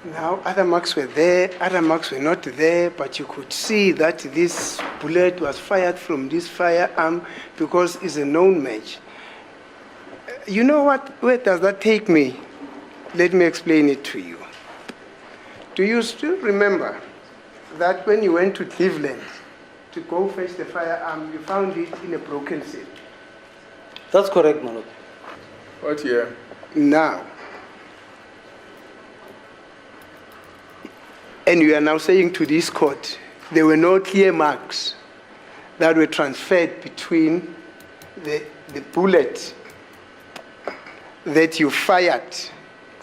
Now, other marks were there, other marks were not there, but you could see that this bullet was fired from this firearm because it's a known match. You know what? Where does that take me? Let me explain it to you. Do you still remember that when you went to Cleveland to go fetch the firearm, you found it in a broken seal? That's correct, my lord. What year? Now, and you are now saying to this court, there were no clear marks that were transferred between the bullet that you fired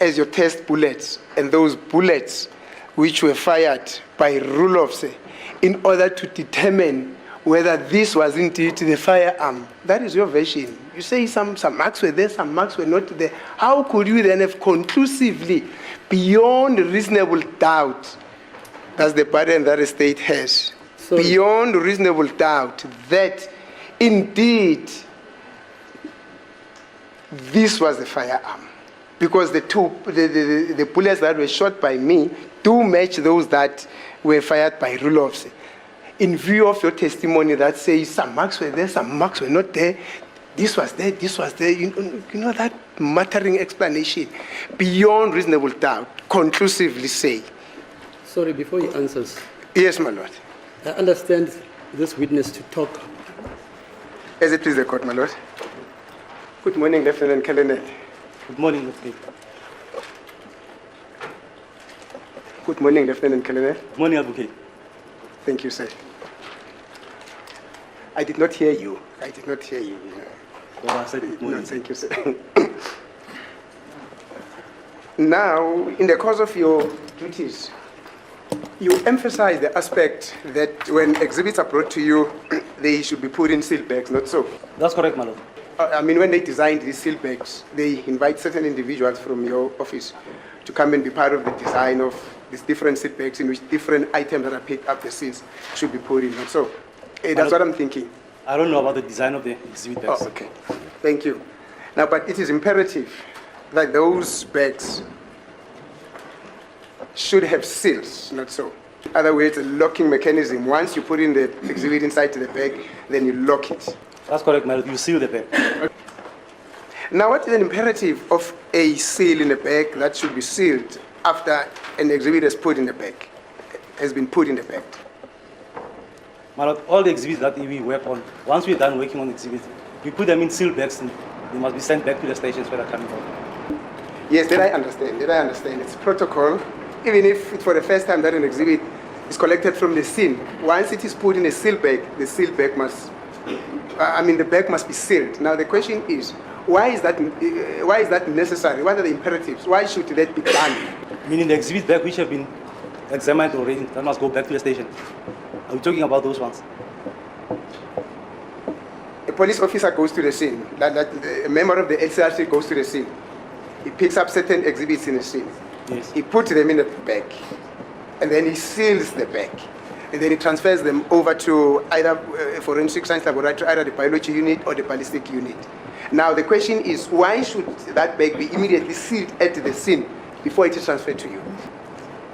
as your test bullets and those bullets which were fired by rule of say, in order to determine whether this was indeed the firearm. That is your version. You say some marks were there, some marks were not there. How could you then have conclusively, beyond reasonable doubt, as the burden that the state has, beyond reasonable doubt, that indeed this was the firearm? Because the bullets that were shot by me do match those that were fired by rule of say. In view of your testimony that says some marks were there, some marks were not there, this was there, this was there, you know that mattering explanation, beyond reasonable doubt, conclusively say. Sorry, before he answers. Yes, my lord. I understand this witness to talk. As it please the court, my lord. Good morning, Lieutenant Colonel. Good morning, Lieutenant. Good morning, Lieutenant Colonel. Good morning, Advocate. Thank you, sir. I did not hear you. I did not hear you. Oh, I said good morning. No, thank you, sir. Now, in the course of your duties, you emphasize the aspect that when exhibits are brought to you, they should be put in sealed bags, not so? That's correct, my lord. I mean, when they designed these sealed bags, they invite certain individuals from your office to come and be part of the design of these different sealed bags in which different items that are picked up the seals should be put in, not so? That's what I'm thinking. I don't know about the design of the exhibit bags. Oh, okay. Thank you. Now, but it is imperative that those bags should have seals, not so. In other words, a locking mechanism. Once you put in the exhibit inside the bag, then you lock it. That's correct, my lord. You seal the bag. Now, what is an imperative of a seal in a bag that should be sealed after an exhibit has been put in the bag? My lord, all the exhibits that we work on, once we're done working on exhibits, we put them in sealed bags and they must be sent back to the stations where they're coming from. Yes, that I understand. It's protocol. Even if for the first time that an exhibit is collected from the scene, once it is put in a sealed bag, the sealed bag must, the bag must be sealed. Now the question is, why is that necessary? What are the imperatives? Why should that be done? Meaning the exhibit bag which have been examined already, that must go back to the station. Are we talking about those ones? A police officer goes to the scene, a member of the LCRC goes to the scene. He picks up certain exhibits in the scene. Yes. He puts them in the bag, and then he seals the bag. And then he transfers them over to either a forensic science laboratory, either the biology unit or the ballistic unit. Now the question is, why should that bag be immediately sealed at the scene before it is transferred to you?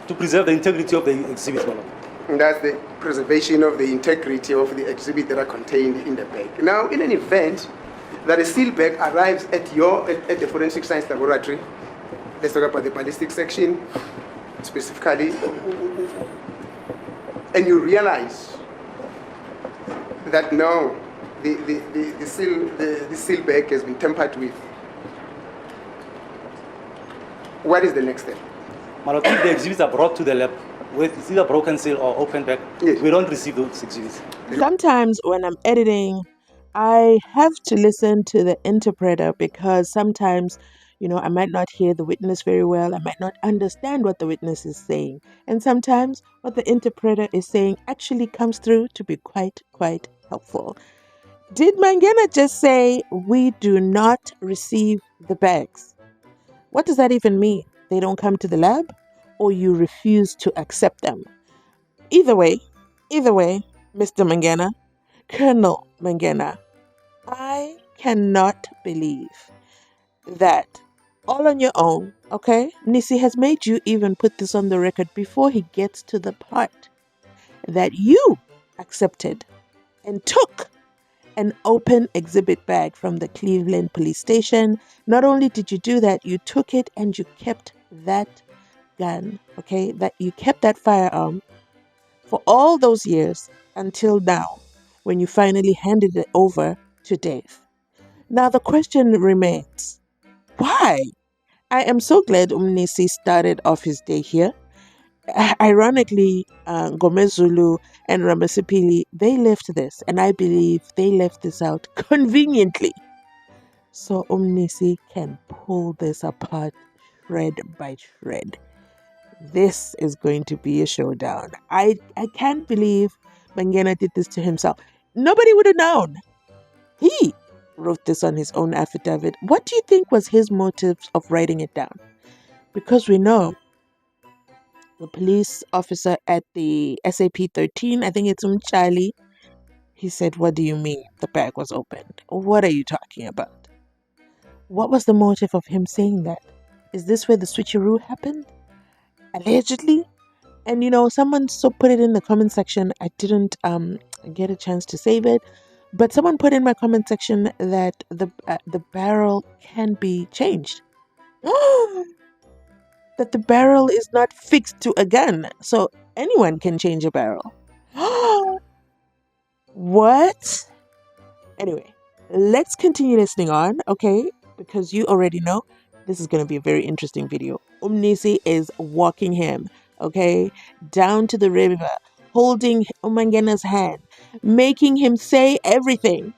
To preserve the integrity of the exhibit, my lord. And that's the preservation of the integrity of the exhibit that are contained in the bag. Now, in an event that a sealed bag arrives at the forensic science laboratory, let's talk about the ballistic section specifically, and you realize that no, the seal bag has been tampered with, what is the next step? My lord, if the exhibits are brought to the lab with either broken seal or open bag, yes, we don't receive those exhibits. Sometimes when I'm editing, I have to listen to the interpreter because sometimes, I might not hear the witness very well. I might not understand what the witness is saying. And sometimes what the interpreter is saying actually comes through to be quite helpful. Did Mangena just say we do not receive the bags? What does that even mean? They don't come to the lab, or you refuse to accept them? Either way, Mr. Mangena, Colonel Mangena, I cannot believe that all on your own, okay? Nisi has made you even put this on the record before he gets to the part that you accepted and took an open exhibit bag from the Cleveland police station. Not only did you do that, you took it and you kept that gun, okay? That you kept that firearm for all those years until now, when you finally handed it over to Dave. Now the question remains, why? I am so glad Umnisi started off his day here. Ironically, Gomezulu and Ramasipili, they left this, and I believe they left this out conveniently. So Umnisi can pull this apart shred by shred. This is going to be a showdown. I can't believe Mangena did this to himself. Nobody would have known. He wrote this on his own affidavit. What do you think was his motives of writing it down? Because we know the police officer at the SAP 13, I think it's Charlie, he said, "What do you mean the bag was opened? What are you talking about?" What was the motive of him saying that? Is this where the switcheroo happened? Allegedly? And someone put it in the comment section. I didn't get a chance to save it, but someone put in my comment section that the barrel can be changed. That the barrel is not fixed to a gun, so anyone can change a barrel. What? Anyway, let's continue listening on, okay? Because you already know this is going to be a very interesting video. Umnisi is walking him, okay, down to the river, holding Umangena's hand, making him say everything.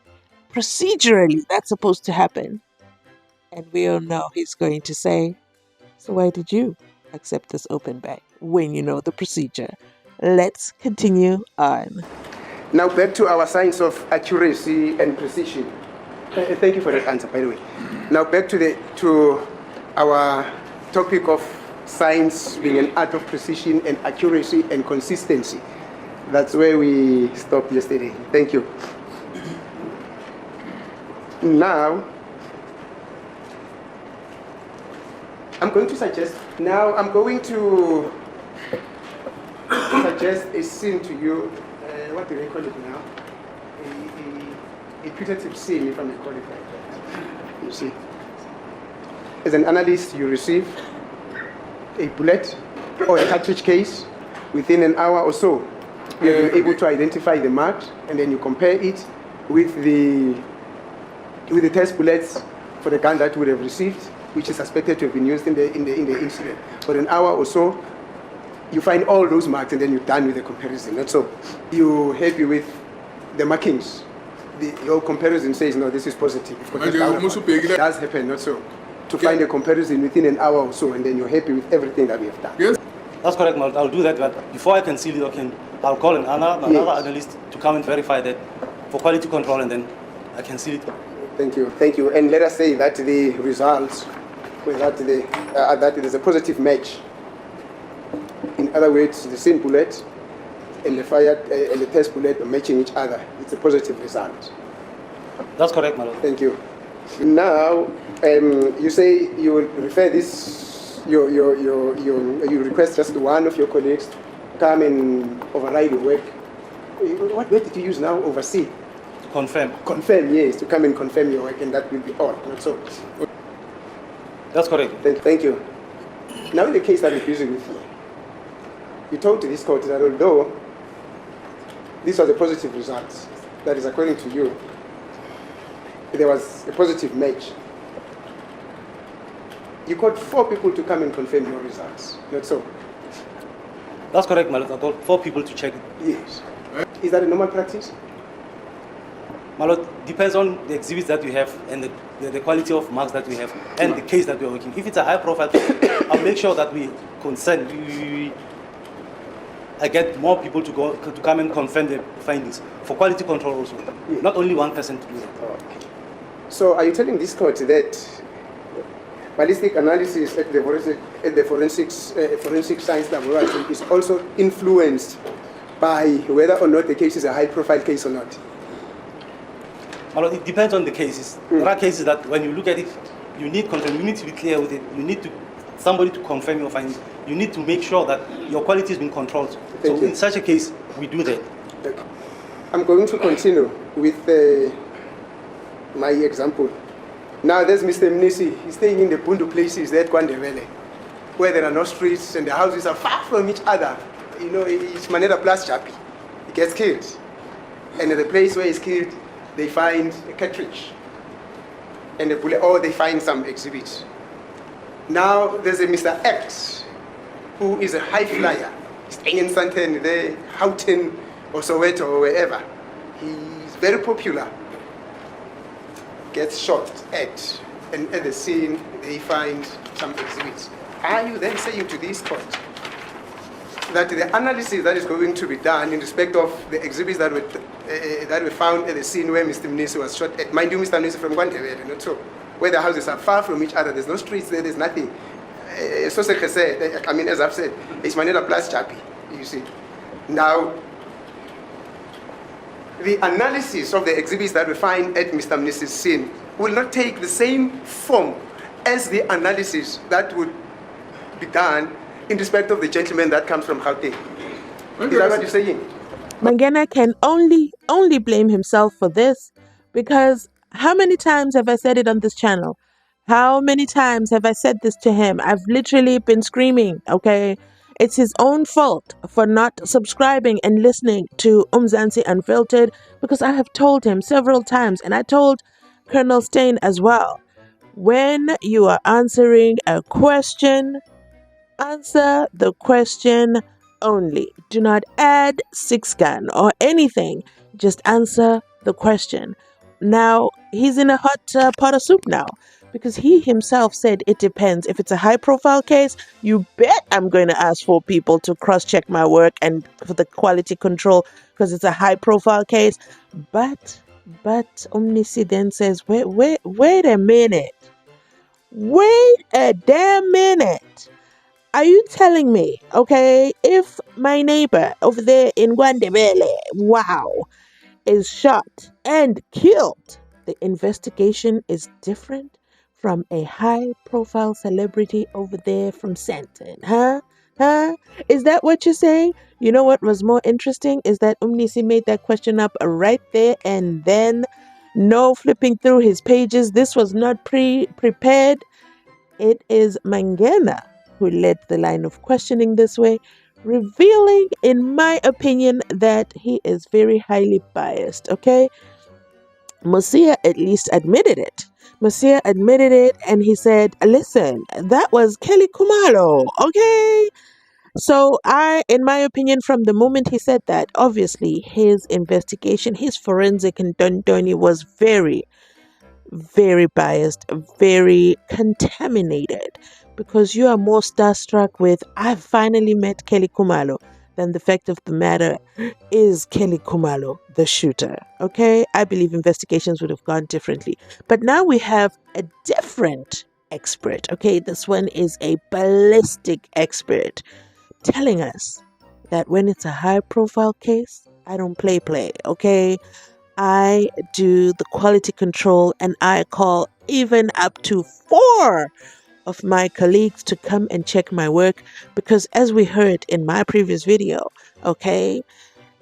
Procedurally, that's supposed to happen. And we all know he's going to say, "So why did you accept this open bag when you know the procedure?" Let's continue on. Now back to our science of accuracy and precision. Thank you for that answer, by the way. Now back to our topic of science being an art of precision and accuracy and consistency. That's where we stopped yesterday. Thank you. Now, I'm going to suggest a scene to you. What do they call it now? A putative scene, if I may call it like that. You see, as an analyst, you receive a bullet or a cartridge case within an hour or so. You're able to identify the mark, and then you compare it with the test bullets for the gun that you would have received, which is suspected to have been used in the incident. For an hour or so, you find all those marks, and then you're done with the comparison. Not so. You're happy with the markings. Your comparison says, no, this is positive. It does happen, not so. To find a comparison within an hour or so, and then you're happy with everything that we have done. Yes. That's correct, Mal. I'll do that, but before I can seal it, I'll call another analyst to come and verify that for quality control, and then I can seal it. Thank you. And let us say that the results were that it is a positive match. In other words, the same bullet and the test bullet are matching each other. It's a positive result. That's correct, Mal. Thank you. Now, you say you will refer this. You request just one of your colleagues to come and override your work. What word did you use now? Oversee. Confirm. Confirm, yes, to come and confirm your work, and that will be all. Not so. That's correct. Thank you. Now, in the case that we're busy with you, you told to this court that although these are the positive results, that is according to you, there was a positive match. You called 4 people to come and confirm your results. Not so. That's correct, Mal. I called 4 people to check it. Yes. Is that a normal practice? Malo, depends on the exhibits that we have and the quality of marks that we have and the case that we are working. If it's a high profile case, I'll make sure that we consent. I get more people to come and confirm the findings for quality control also. Yes. Not only one person to do that. Okay. So are you telling this court that ballistic analysis at the forensic science laboratory is also influenced by whether or not the case is a high profile case or not? Well, it depends on the cases. There are cases that when you look at it, you need confirm. You need to be clear with it. You need to somebody to confirm your findings. You need to make sure that your quality has been controlled. Thank you. In such a case, we do that. Okay. I'm going to continue with my example. Now there's Mr. Mnisi. He's staying in the Bundu places at Kwandebele, where there are no streets and the houses are far from each other. You know, it's Maneda plus Chapi. He gets killed. And at the place where he's killed, they find a cartridge and a bullet, or they find some exhibits. Now there's a Mr. X, who is a high flyer. He's staying in Santen, there, Houghton, or Soweto, or wherever. He's very popular. Gets shot at, and at the scene they find some exhibits. Are you then saying to this court that the analysis that is going to be done in respect of the exhibits that were found at the scene where Mr. Mnisi was shot at, mind you, Mr. Mnisi from Kwandebele, not so, where the houses are far from each other, there's no streets there, there's nothing. So I mean, as I've said, it's Manila plus Chapi, you see. Now, the analysis of the exhibits that we find at Mr. Mnisi's scene will not take the same form as the analysis that would be done in respect of the gentleman that comes from Gauteng. Is that what you're saying? Mangena can only blame himself for this, because how many times have I said it on this channel? How many times have I said this to him? I've literally been screaming, okay? It's his own fault for not subscribing and listening to Mzansi Unfiltered, because I have told him several times, and I told Colonel Stein as well, when you are answering a question, answer the question only. Do not add six gun or anything. Just answer the question. Now, he's in a hot pot of soup now, because he himself said it depends. If it's a high-profile case, you bet I'm going to ask for people to cross-check my work and for the quality control, because it's a high-profile case. But Mnisi then says, wait a minute. Wait a damn minute. Are you telling me, okay, if my neighbor over there in Kwandebele, wow, is shot and killed, the investigation is different from a high-profile celebrity over there from Santon, huh? Is that what you're saying? You know what was more interesting is that Mnisi made that question up right there and then, no flipping through his pages. This was not prepared. It is Mangena who led the line of questioning this way, revealing, in my opinion, that he is very highly biased, okay? Mosia at least admitted it. Mosia admitted it, and he said, listen, that was Kelly Kumalo, okay? So in my opinion, from the moment he said that, obviously his investigation, his forensic and Dondoni was very, very biased, very contaminated, because you are more starstruck with, I finally met Kelly Kumalo, than the fact of the matter is Kelly Kumalo the shooter. Okay, I believe investigations would have gone differently. But now we have a different expert. Okay, this one is a ballistic expert telling us that when it's a high profile case, I don't play. Okay, I do the quality control, and I call even up to 4 of my colleagues to come and check my work, because as we heard in my previous video, okay,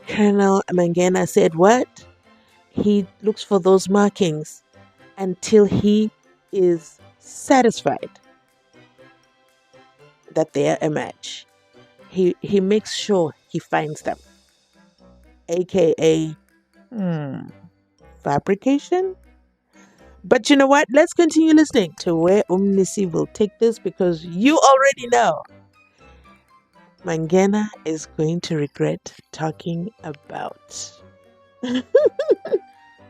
Colonel Mangena said what? He looks for those markings until he is satisfied that they are a match. He makes sure he finds them, aka fabrication. But you know what? Let's continue listening to where Mnisi will take this, because you already know Mangena is going to regret talking about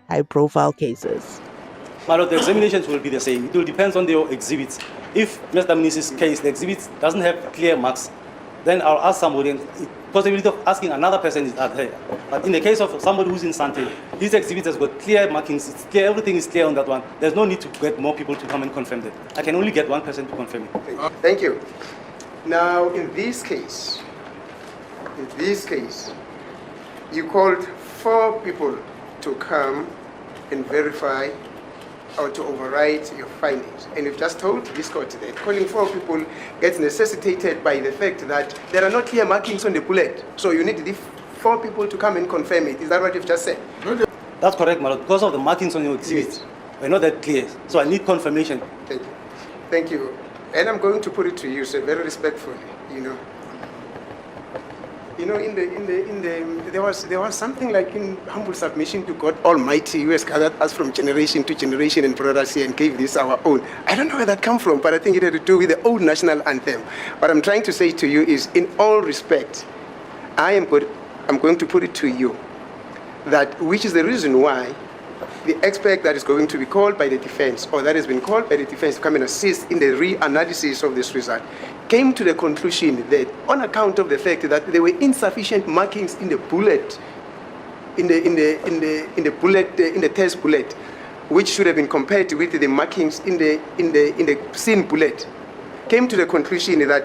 high-profile cases. But the examinations will be the same. It will depend on the exhibits. If Mr. Mnisi's case, the exhibit doesn't have clear marks, then I'll ask somebody, and the possibility of asking another person is out there. But in the case of somebody who's in Sante, his exhibit has got clear markings, it's clear, everything is clear on that one. There's no need to get more people to come and confirm that. I can only get one person to confirm it. Thank you. Now, in this case, you called 4 people to come and verify or to override your findings. And you've just told this court that calling 4 people gets necessitated by the fact that there are no clear markings on the bullet. So you need the 4 people to come and confirm it. Is that what you've just said? That's correct, my lord. Because of the markings on your exhibits, Yes. we're not that clear. So I need confirmation. Thank you. Thank you. And I'm going to put it to you, sir, very respectfully, there was something like in humble submission to God Almighty, who has gathered us from generation to generation and brought us here and gave this our own. I don't know where that come from, but I think it had to do with the old national anthem. What I'm trying to say to you is, in all respect, I'm going to put it to you that which is the reason why the expert that is going to be called by the defense, or that has been called by the defense to come and assist in the reanalysis of this result, came to the conclusion that on account of the fact that there were insufficient markings in the bullet, in the test bullet, which should have been compared with the markings in the scene bullet, came to the conclusion that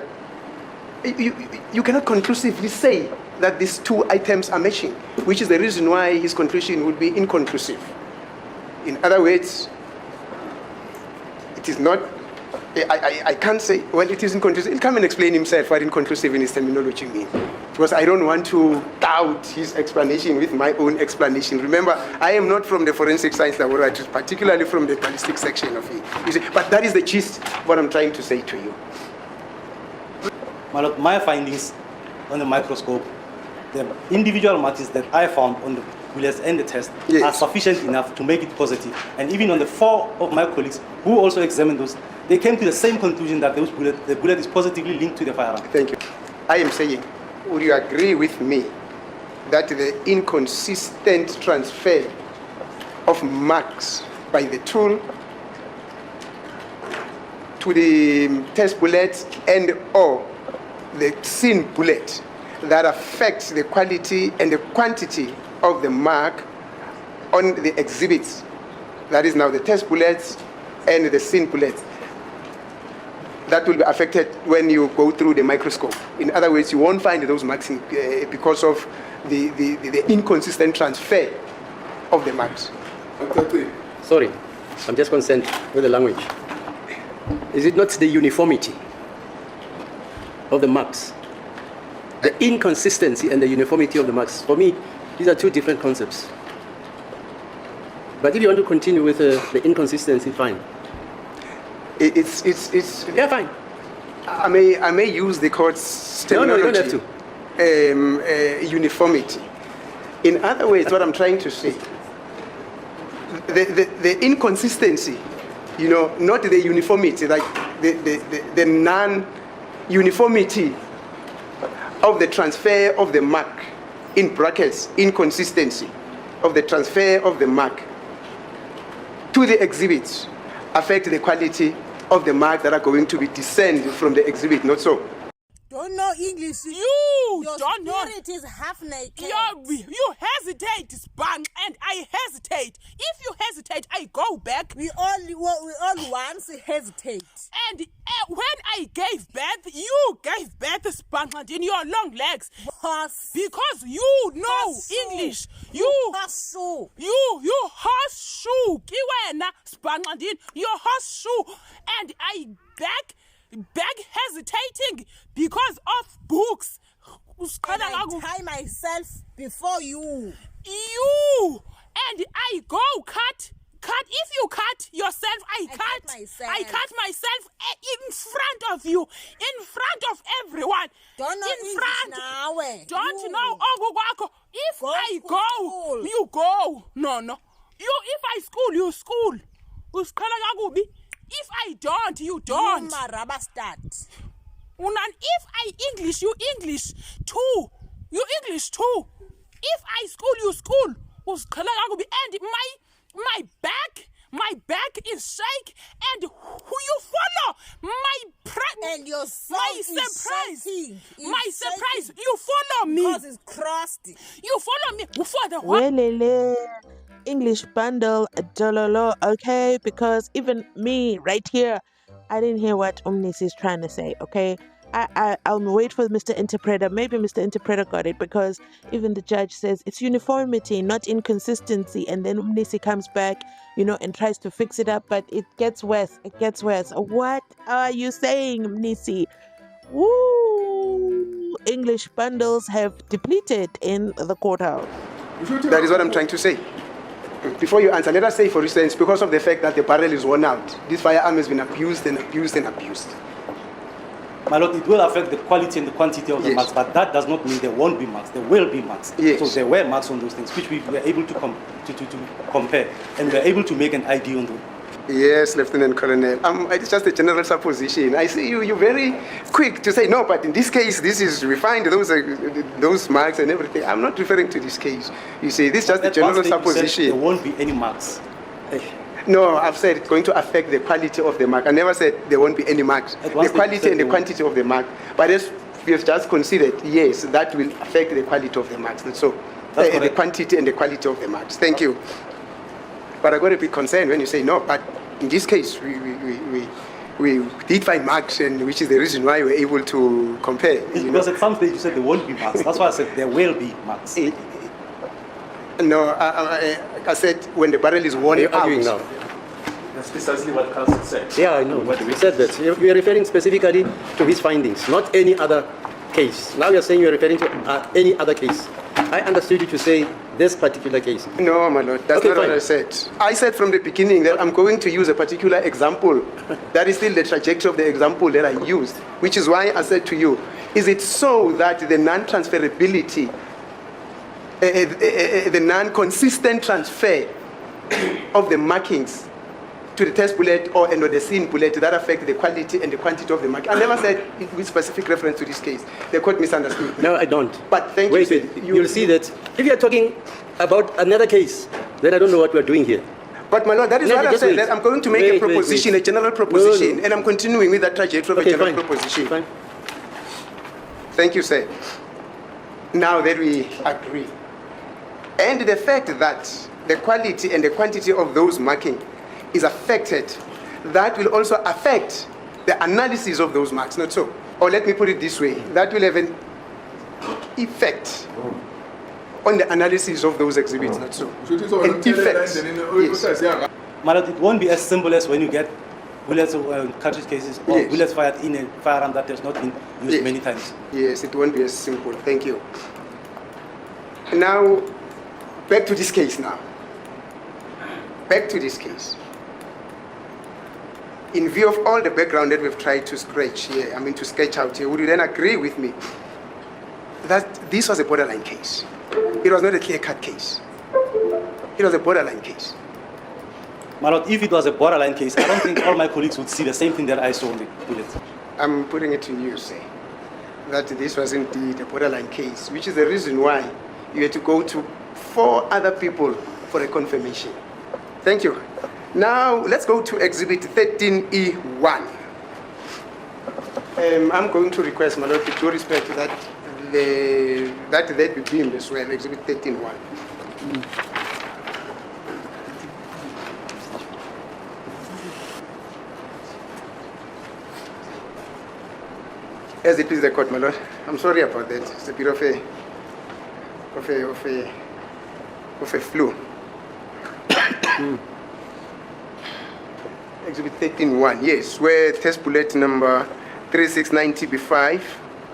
you cannot conclusively say that these 2 items are matching, which is the reason why his conclusion would be inconclusive. In other words, it is not, I can't say, well, it is inconclusive. He'll come and explain himself what inconclusive in his terminology means. Because I don't want to doubt his explanation with my own explanation. Remember, I am not from the forensic science laboratory, particularly from the ballistic section of it. You see, but that is the gist of what I'm trying to say to you. My lord, my findings on the microscope, the individual markings that I found on the bullets and the test Yes. are sufficient enough to make it positive. And even on the 4 of my colleagues who also examined those, they came to the same conclusion that the bullet is positively linked to the firearm. Thank you. I am saying, would you agree with me that the inconsistent transfer of marks by the tool to the test bullet and or the scene bullet that affects the quality and the quantity of the mark on the exhibits, that is now the test bullets and the scene bullets, that will be affected when you go through the microscope. In other words, you won't find those marks because of the inconsistent transfer of the marks. Sorry, I'm just concerned with the language. Is it not the uniformity of the marks? The inconsistency and the uniformity of the marks. For me, these are 2 different concepts. But if you want to continue with the inconsistency, fine. It's Yeah, fine. I may use the court's terminology. No, you don't have to. Uniformity. In other words, what I'm trying to say, the inconsistency, not the uniformity, like the non-uniformity of the transfer of the mark, in brackets, inconsistency of the transfer of the mark to the exhibits affect the quality of the marks that are going to be discerned from the exhibit, not so. Don't know English. You don't know. Your spirit is half naked. You hesitate, Spang, and I hesitate. If you hesitate, I go back. We all once hesitate. And when I gave birth, you gave birth, Spang, in your long legs. Because you know Horseshoe. English. Horseshoe. You horseshoe. Kiwena, Spang, your horseshoe. And I beg hesitating because of books. And I tie myself before you. And I go cut. If you cut yourself, I cut myself. I cut myself in front of you, in front of everyone. Don't know in English front. now. Don't You. know. If Go I to go, school. you go. No. If I school, you school. If I don't, you don't. You my rubber start. If I English, you English too. You English too. If I school, you school. And my back is shake, and who you follow? And your soul my is surprise. shaking. It's My shaking surprise. You follow me. because it's crossed. You follow me for the what? Welele. English bundle, dololo, okay? Because even me right here, I didn't hear what Mnisi is trying to say, okay? I'll wait for Mr. Interpreter. Maybe Mr. Interpreter got it, because even the judge says it's uniformity, not inconsistency. And then Mnisi comes back, and tries to fix it up, but it gets worse. It gets worse. What are you saying, Mnisi? Woo! English bundles have depleted in the courthouse. That is what I'm trying to say. Before you answer, let us say, for instance, because of the fact that the barrel is worn out, this firearm has been abused and abused and abused. My lord, it will affect the quality and the quantity of the Yes. marks, but that does not mean there won't be marks. There will be marks. Yes. So there were marks on those things, which we were able to compare, and we were able to make an ID on them. Yes, Lieutenant Colonel. It's just a general supposition. I see you're very quick to say, no, but in this case, this is refined, those marks and everything. I'm not referring to this case. You see, this is just a At one general stage you said supposition. there won't be any marks. No, I've said it's going to affect the quality of the mark. I never said there won't be any marks. At The one stage you quality said and the there quantity of the mark. But as we have just considered, yes, that will affect the quality of the marks. And so, That's the correct. quantity and the quality of the marks. Thank you. But I got a bit concerned when you say no, but in this case, we did find marks, and which is the reason why we're able to compare. It's because at some stage you said there won't be marks. That's why I said there will be marks. No, I said when the barrel is worn You're out. arguing now. That's precisely what Council said. Yeah, I know. We said that. We are referring specifically to his findings, not any other case. Now you're saying you're referring to any other case. I understood you to say this particular case. No, my lord, that's Okay, not what fine. I said. I said from the beginning that I'm going to use a particular example. That is still the trajectory of the example that I used, which is why I said to you, is it so that the non-transferability, the non-consistent transfer of the markings to the test bullet or the scene bullet that affect the quality and the quantity of the mark? I never said it with specific reference to this case. The court misunderstood. No, I don't. But thank Wait, you. wait. You'll see that if you're talking about another case, then I don't know what we're doing here. But my lord, that is No, what I just said. wait. That I'm going to make Wait, a proposition, wait. a general proposition, No. and I'm continuing with that trajectory of Okay, a general fine. proposition. Fine. Thank you, sir. Now that we agree, and the fact that the quality and the quantity of those marking is affected, that will also affect the analysis of those marks, not so? Or let me put it this way, that will have an effect on the analysis of those exhibits, not so? An effect, yes. My lord, it won't be as simple as when you get bullets cartridge cases or Yes. bullets fired in a firearm that has not been used Yes. many times. Yes, it won't be as simple. Thank you. Now, back to this case now. Back to this case. In view of all the background that we've tried to sketch here, to sketch out here, would you then agree with me that this was a borderline case? It was not a clear-cut case. It was a borderline case. My lord, if it was a borderline case, I don't think all my colleagues would see the same thing that I saw in the bullets. I'm putting it to you, sir, that this was indeed a borderline case, which is the reason why you had to go to 4 other people for a confirmation. Thank you. Now, let's go to Exhibit 13E1. I'm going to request, my lord, with due respect that that be beamed as well, Exhibit 13E1. As it please the court, my lord. I'm sorry about that. It's a bit of a flu. Exhibit 13.1, yes, where test bullet number 3690B5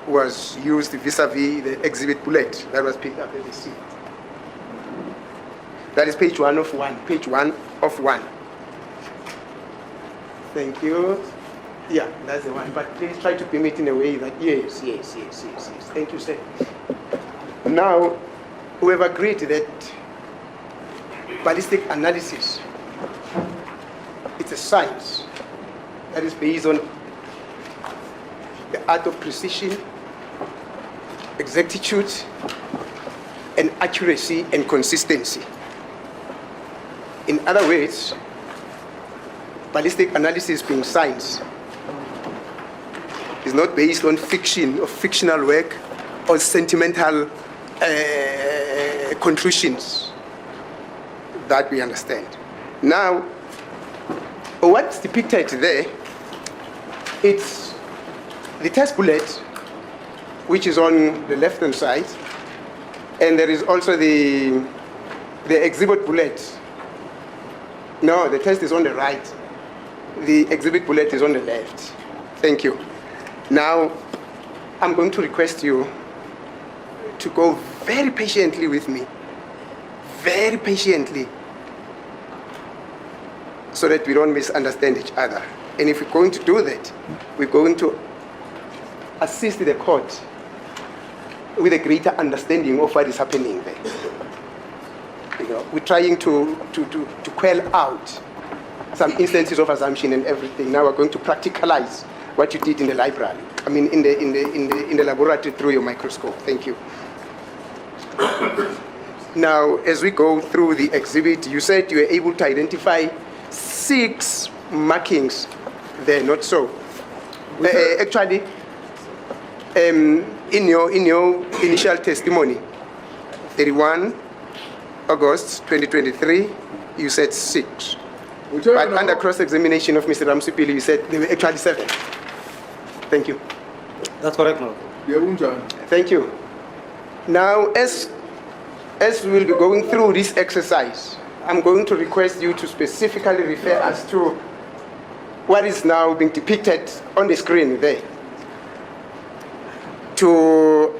was used vis-a-vis the exhibit bullet that was picked up at the scene. That is page 1 of 1. Page 1 of 1. Thank you. Yeah, that's the one. But please try to permit in a way that yes. Thank you, sir. Now, we have agreed that ballistic analysis, it's a science that is based on the art of precision, exactitude, and accuracy and consistency. In other words, ballistic analysis being science is not based on fiction or fictional work or sentimental conclusions that we understand. Now, what's depicted there, it's the test bullet, which is on the left-hand side, and there is also the exhibit bullet. No, the test is on the right. The exhibit bullet is on the left. Thank you. Now, I'm going to request you to go very patiently with me. Very patiently. So that we don't misunderstand each other. And if we're going to do that, we're going to assist the court with a greater understanding of what is happening there. You know, we're trying to quell out some instances of assumption and everything. Now we're going to practicalize what you did in the library. I mean, in the laboratory through your microscope. Thank you. Now, as we go through the exhibit, you said you were able to identify 6 markings there, not so. Actually, in your initial testimony, 31 August 2023, you said 6. But under cross-examination of Mr. Ramsipili, you said there were actually 7. Thank you. That's correct, no? Thank you. Now, as we'll be going through this exercise, I'm going to request you to specifically refer us to what is now being depicted on the screen there, to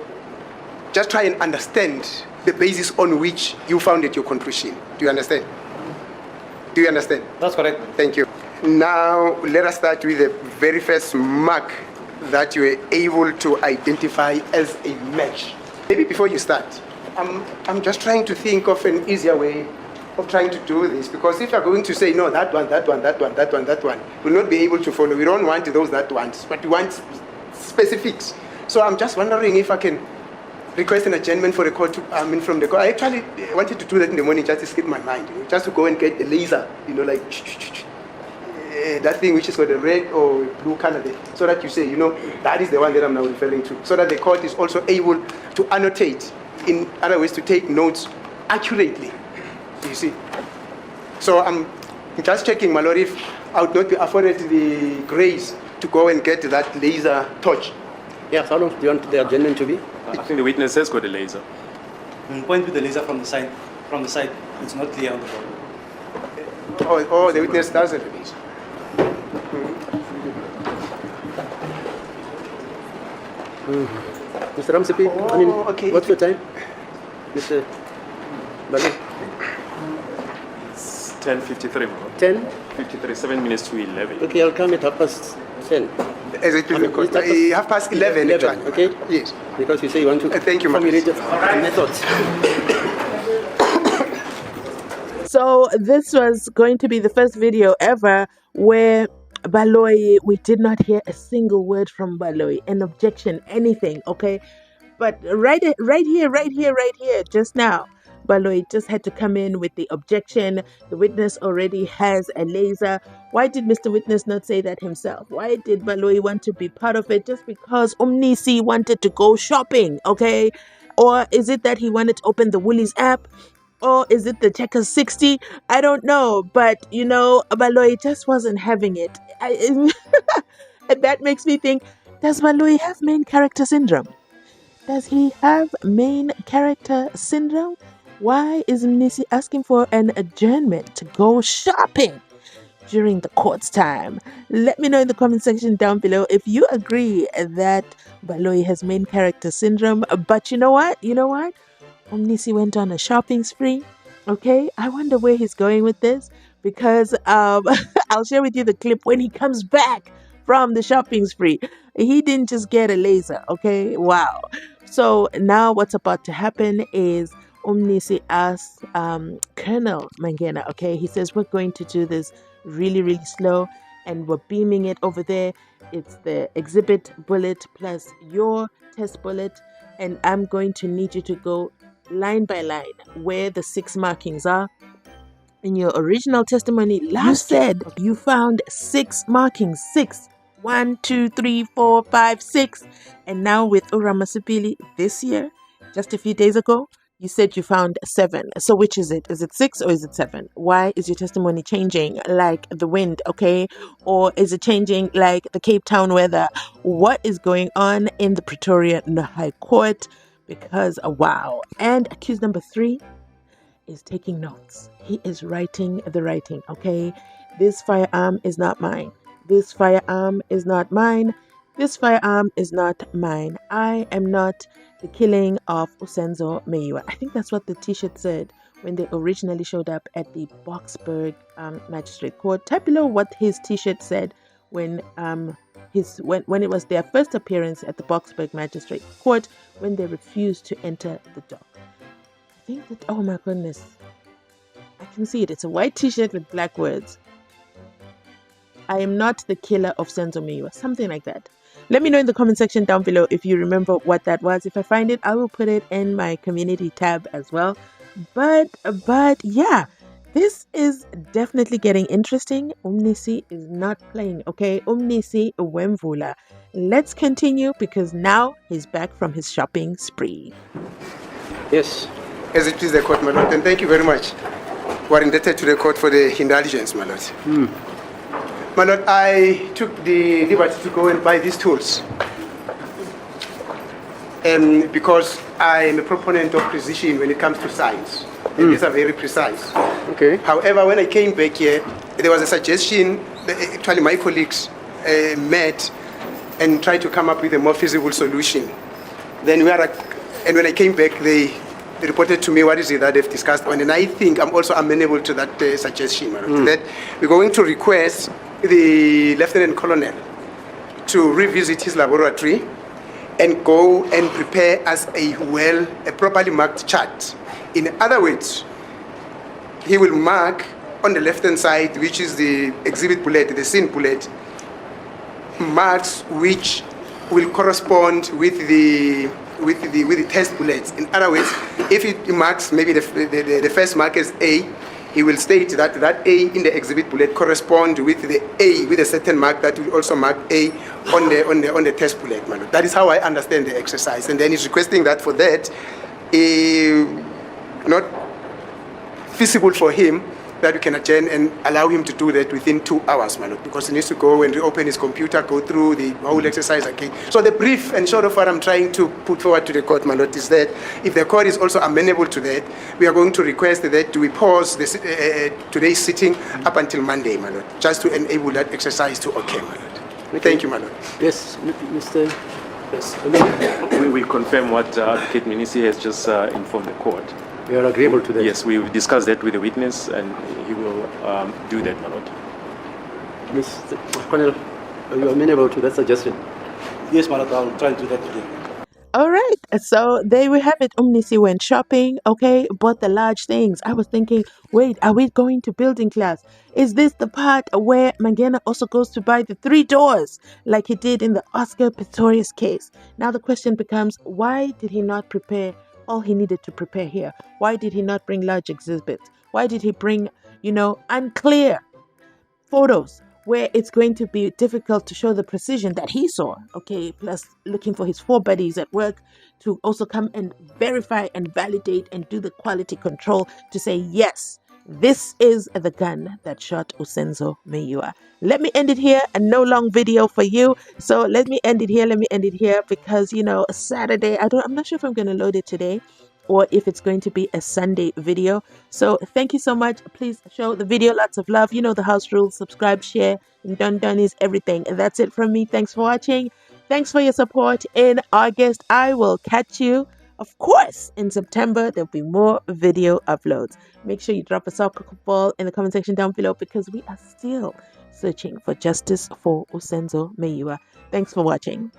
just try and understand the basis on which you founded your conclusion. Do you understand? Do you understand? That's correct. Thank you. Now, let us start with the very first mark that you were able to identify as a match. Maybe before you start, I'm just trying to think of an easier way of trying to do this, because if you're going to say, no, that one, we'll not be able to follow. We don't want those that ones, but we want specifics. So I'm just wondering if I can request an adjournment for the court from the court. I actually wanted to do that in the morning just to skip my mind, just to go and get the laser, like that thing which is got the red or blue color there, so that you say, that is the one that I'm now referring to, so that the court is also able to annotate, in other ways, to take notes accurately, you see. So I'm just checking, my lord, if I would not be afforded the grace to go and get that laser torch. Yes, how long do you want the adjournment to be? I think the witness has got a laser. Point with the laser from the side. From the side, it's not clear on the board. Oh, the witness does have a laser. Mr. Ramsipi, okay. What's your time? Mr. Bali? It's 10:53. 10? 7 minutes to 11. Okay, I'll come at 10:30. As it is the court. 11:30, actually. Okay? Yes. Because you say you want to Thank you, formulate a method. So this was going to be the first video ever where Baloyi, we did not hear a single word from Baloyi, an objection, anything, okay? But right here, just now, Baloyi just had to come in with the objection. The witness already has a laser. Why did Mr. Witness not say that himself? Why did Baloyi want to be part of it? Just because Mnisi wanted to go shopping, okay? Or is it that he wanted to open the Woolies app? Or is it the Checkers 60? I don't know. But, Baloyi just wasn't having it. And that makes me think, does Baloyi have main character syndrome? Does he have main character syndrome? Why is Mnisi asking for an adjournment to go shopping during the court's time? Let me know in the comment section down below if you agree that Baloyi has main character syndrome. But you know what? Mnisi went on a shopping spree. Okay, I wonder where he's going with this, because I'll share with you the clip when he comes back from the shopping spree. He didn't just get a laser, okay? Wow. So now what's about to happen is Mnisi asks Colonel Mangena, okay? He says, we're going to do this really, really slow, and we're beaming it over there. It's the exhibit bullet plus your test bullet, and I'm going to need you to go line by line where the 6 markings are. In your original testimony, you said you found 6 markings. 6. 1, 2, 3, 4, 5, 6. And now with Uramasipili this year, just a few days ago, You said you found 7. So which is it? Is it 6 or is it 7? Why is your testimony changing like the wind, okay? Or is it changing like the Cape Town weather? What is going on in the Pretoria High Court? Because, wow. And accused number 3 is taking notes. He is writing the writing, okay? This firearm is not mine. This firearm is not mine. This firearm is not mine. I am not the killing of Usenzo Meyiwa. I think that's what the t-shirt said when they originally showed up at the Boksburg Magistrate Court. Type below what his t-shirt said when when it was their first appearance at the Boksburg Magistrate Court, when they refused to enter the dock. I think that, oh my goodness, I can see it. It's a white t-shirt with black words. I am not the killer of Senzo Meyiwa, something like that. Let me know in the comment section down below if you remember what that was. If I find it, I will put it in my community tab as well. But yeah, this is definitely getting interesting. Umnisi is not playing, okay? Umnisi Wemvula. Let's continue because now he's back from his shopping spree. Yes. As it is the court, my lord, and thank you very much. We're indebted to the court for the indulgence, my lord. My lord, I took the liberty to go and buy these tools. Because I am a proponent of precision when it comes to science. And these are very precise. Okay. However, when I came back here, there was a suggestion that actually my colleagues met and tried to come up with a more feasible solution. Then when I came back, they reported to me what is it that they've discussed on, and I think I'm also amenable to that suggestion. That we're going to request the Lieutenant Colonel to revisit his laboratory and go and prepare us a properly marked chart. In other words, he will mark on the left-hand side, which is the exhibit bullet, the scene bullet, marks which will correspond with the test bullets. In other words, if it marks maybe the first mark as A, he will state that that A in the exhibit bullet correspond with the A with a certain mark that will also mark A on the test bullet. That is how I understand the exercise. And then he's requesting that for that, not feasible for him, that we can adjourn and allow him to do that within 2 hours, my lord, because he needs to go and reopen his computer, go through the whole exercise again. So the brief and short of what I'm trying to put forward to the court, my lord, is that if the court is also amenable to that, we are going to request that we pause this, today's sitting up until Monday, my lord, just to enable that exercise to occur, my lord. Okay. Thank you, my lord. Yes, Mr. Yes. We will confirm what Advocate MNISI has just informed the court. You are agreeable to that? Yes, we will discuss that with the witness and he will do that, my lord. Mr. Colonel, are you amenable to that suggestion? Yes, my lord, I'll try to do that today. All right, so there we have it. Umnisi went shopping, okay, bought the large things. I was thinking, wait, are we going to building class? Is this the part where Mangena also goes to buy the 3 doors like he did in the Oscar Pistorius case? Now the question becomes, why did he not prepare all he needed to prepare here? Why did he not bring large exhibits? Why did he bring, unclear photos where it's going to be difficult to show the precision that he saw, okay, plus looking for his 4 buddies at work to also come and verify and validate and do the quality control to say, yes, this is the gun that shot Usenzo Meyiwa. Let me end it here. A no long video for you. So let me end it here because, Saturday, I'm not sure if I'm going to load it today or if it's going to be a Sunday video. So thank you so much. Please show the video lots of love. You know the house rules. Subscribe, share, and done is everything. And that's it from me. Thanks for watching. Thanks for your support. In August, I will catch you. Of course, in September, there'll be more video uploads. Make sure you drop a soccer ball in the comment section down below because we are still searching for justice for Usenzo Meyiwa. Thanks for watching.